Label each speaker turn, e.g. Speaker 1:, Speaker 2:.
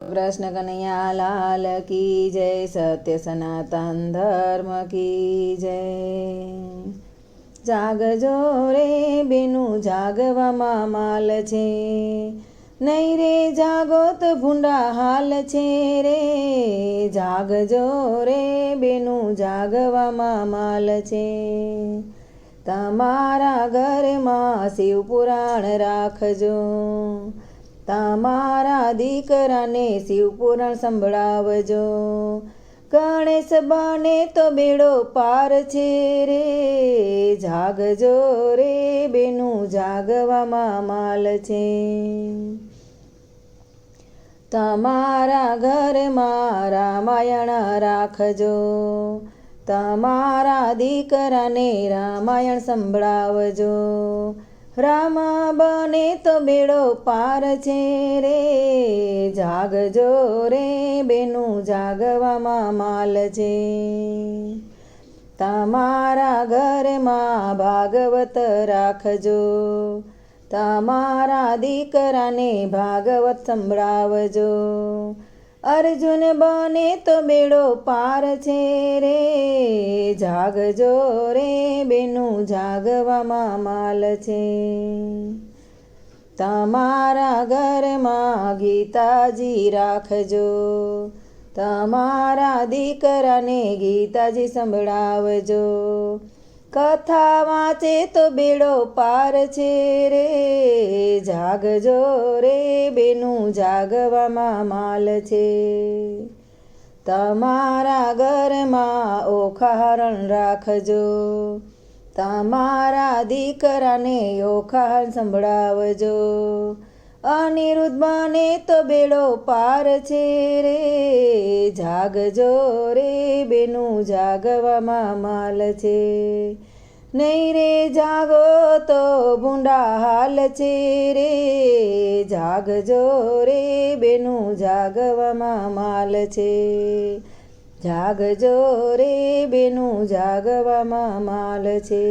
Speaker 1: कृष्ण कन्हैया लाल की जय। सत्य सनातन धर्म की जय। जागजो रे बेनु जागवामां माल छे, नहीं रे जागो तो भूंडा हाल छे रे। जागजो रे बेनु जागवामां माल छे, तमारा घरमां शिव पुराण राखजो। तमारा दीकराने शिव पुराण संभळावजो। गणेश बने तो बेड़ो पार छे रे। जागजो रे बेनु जागवामां माल छे, तमारा घरमां रामायण राखजो। तमारा दीकराने रामायण संभळावजो। राम बने तो बेड़ो पार छे रे। जागजो रे बेनु जागवामां माल छे, तमारा घरमां भागवत राखजो। तमारा दीकराने भागवत संभळावजो। अर्जुन बने तो बेड़ो पार छे रे। जागजो रे बेनु जागवामां माल छे, तमारा घरमां गीताजी राखजो। तमारा दीकराने गीताजी संभळावजो। कथा वाँचे तो बेड़ो पार छे रे। जागजो रे बेनु जागवामां माल छे, तमारा घरमां ओखारण राखजो। तमारा दीकराने ओखाण संभळावजो। अनिरुद्ध बने तो बेड़ो पार छे रे। जागजो रे बेनु जागवामां माल छे, नहीं रे जागो तो भूंडा हाल छे रे। जागजो रे बेनु जागवामां माल छे, जागजो रे बेनु जागवामां माल छे।